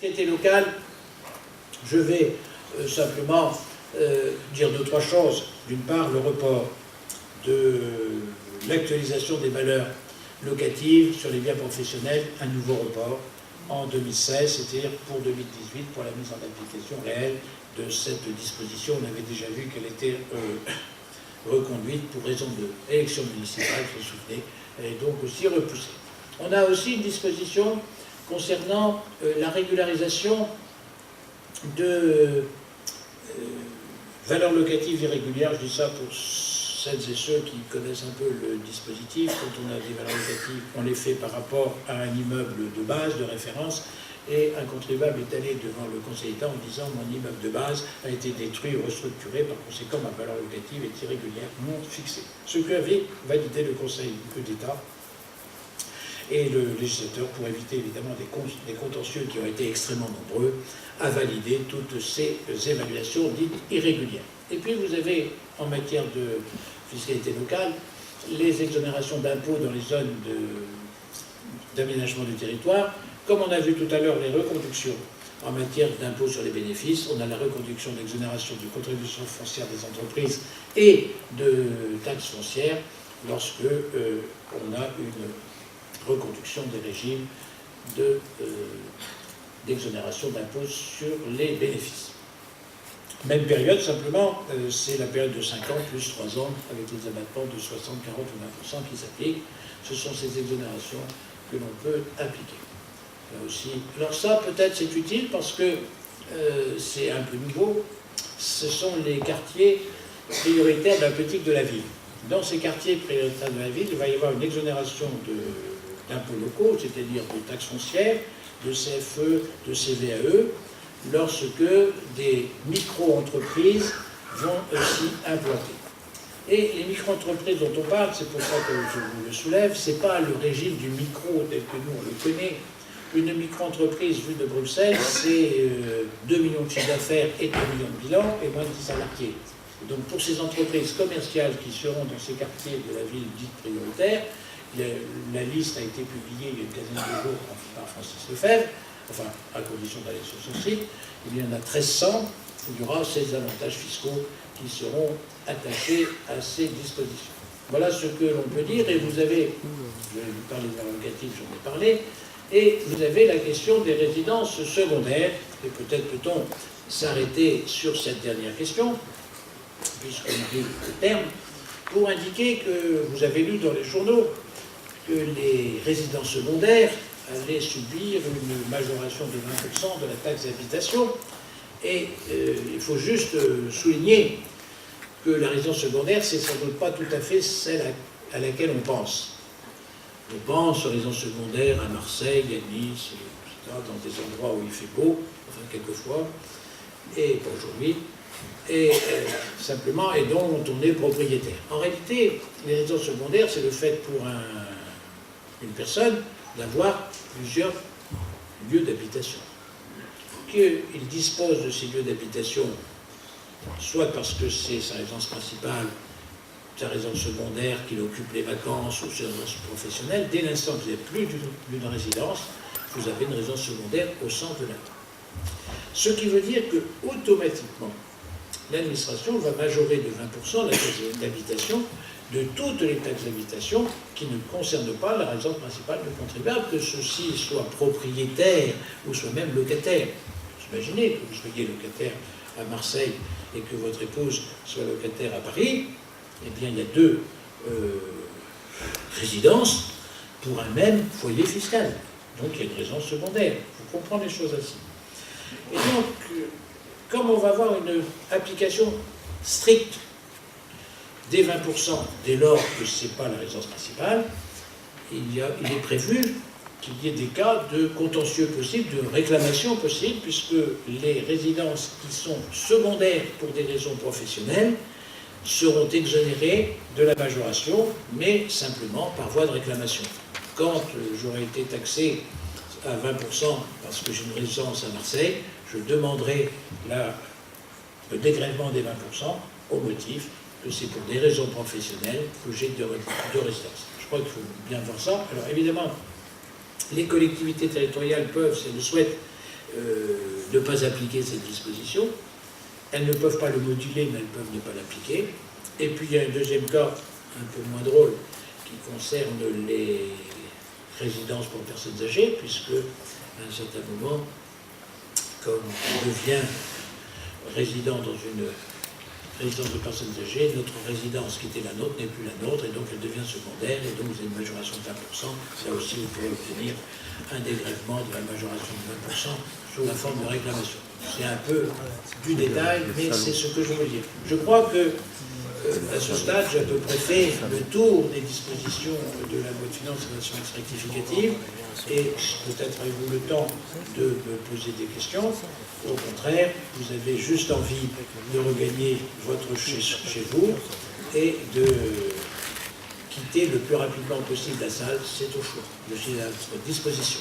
fiscalité locale, je vais simplement dire deux, trois choses. D'une part, le report de l'actualisation des valeurs locatives sur les biens professionnels, un nouveau report en 2016, c'est-à-dire pour 2018, pour la mise en application réelle de cette disposition. On avait déjà vu qu'elle était reconduite pour raison d'élection municipale, vous vous souvenez, elle est donc aussi repoussée. On a aussi une disposition concernant la régularisation de valeurs locatives irrégulières. Je dis ça pour celles et ceux qui connaissent un peu le dispositif. Quand on a des valeurs locatives, on les fait par rapport à un immeuble de base, de référence, et un contribuable est allé devant le Conseil d'État en disant « mon immeuble de base a été détruit ou restructuré, par conséquent ma valeur locative est irrégulièrement fixée ». Ce qu'avait validé le Conseil d'État et le législateur, pour éviter évidemment des contentieux qui ont été extrêmement nombreux, a validé toutes ces évaluations dites irrégulières. Et puis vous avez, en matière de fiscalité locale, les exonérations d'impôts dans les zones d'aménagement du territoire. Comme on a vu tout à l'heure les reconductions en matière d'impôts sur les bénéfices, on a la reconduction d'exonération de contribution foncière des entreprises et de taxes foncières lorsque on a une reconduction des régimes d'exonération d'impôts sur les bénéfices. Même période, simplement, c'est la période de 5 ans plus 3 ans avec les abattements de 60, 40 ou 20% qui s'appliquent. Ce sont ces exonérations que l'on peut appliquer. Là aussi. Alors ça, peut-être, c'est utile parce que c'est un peu nouveau. Ce sont les quartiers prioritaires de la politique de la ville. Dans ces quartiers prioritaires de la ville, il va y avoir une exonération d'impôts locaux, c'est-à-dire de taxes foncières, de CFE, de CVAE, lorsque des micro-entreprises vont aussi implanter. Et les micro-entreprises dont on parle, c'est pour ça que je vous le soulève, ce n'est pas le régime du micro tel que nous on le connaît. Une micro-entreprise vue de Bruxelles, c'est 2 millions de chiffre d'affaires et 2 millions de bilan et moins de 10 salariés. Et donc pour ces entreprises commerciales qui seront dans ces quartiers de la ville dite prioritaire, la liste a été publiée il y a une quinzaine de jours par Francis Lefebvre, enfin à condition d'aller sur son site. Il y en a 1300, il y aura ces avantages fiscaux qui seront attachés à ces dispositions. Voilà ce que l'on peut dire, et vous avez, je vais vous parler de la locative, j'en ai parlé, et vous avez la question des résidences secondaires, et peut-être peut-on s'arrêter sur cette dernière question, puisqu'on arrive au terme, pour indiquer que vous avez lu dans les journaux que les résidences secondaires allaient subir une majoration de 20% de la taxe d'habitation, et il faut juste souligner que la résidence secondaire, c'est sans doute pas tout à fait celle à laquelle on pense. On pense aux résidences secondaires à Marseille, à Nice, etc., dans des endroits où il fait beau, enfin quelquefois, et pas aujourd'hui, et simplement, et dont on est propriétaire. En réalité, les résidences secondaires, c'est le fait pour une personne d'avoir plusieurs lieux d'habitation. Qu'il dispose de ces lieux d'habitation, soit parce que c'est sa résidence principale, sa résidence secondaire, qu'il occupe les vacances ou sa résidence professionnelle, dès l'instant que vous n'avez plus d'une résidence, vous avez une résidence secondaire au centre de la ville. Ce qui veut dire que, automatiquement, l'administration va majorer de 20% la taxe d'habitation de toutes les taxes d'habitation qui ne concernent pas la résidence principale du contribuable, que ceux-ci soient propriétaires ou soient même locataires. Imaginez que vous soyez locataire à Marseille et que votre épouse soit locataire à Paris, eh bien il y a deux résidences pour un même foyer fiscal. Donc il y a une résidence secondaire. Il faut comprendre les choses ainsi. Et donc, comme on va avoir une application stricte des 20%, dès lors que ce n'est pas la résidence principale, il est prévu qu'il y ait des cas de contentieux possibles, de réclamation possible, puisque les résidences qui sont secondaires pour des raisons professionnelles seront exonérées de la majoration, mais simplement par voie de réclamation. Quand j'aurai été taxé à 20% parce que j'ai une résidence à Marseille, je demanderai le dégrèvement des 20% au motif que c'est pour des raisons professionnelles que j'ai deux résidences. Je crois qu'il faut bien voir ça. Alors évidemment, les collectivités territoriales peuvent, si elles le souhaitent, ne pas appliquer cette disposition. Elles ne peuvent pas le moduler, mais elles peuvent ne pas l'appliquer. Et puis il y a un deuxième cas, un peu moins drôle, qui concerne les résidences pour personnes âgées, puisque à un certain moment, comme on devient résident dans une résidence de personnes âgées, notre résidence qui était la nôtre n'est plus la nôtre, et donc elle devient secondaire, et donc vous avez une majoration de 20%. Là aussi, vous pouvez obtenir un dégrèvement de la majoration de 20% sous la forme de réclamation. C'est un peu du détail, mais c'est ce que je veux dire. Je crois que, à ce stade, j'ai à peu près fait le tour des dispositions de la loi de finances et de l'assurance rectificative, et peut-être avez-vous le temps de me poser des questions. Au contraire, vous avez juste envie de regagner votre chez vous et de quitter le plus rapidement possible la salle, c'est au choix. Je suis à votre disposition.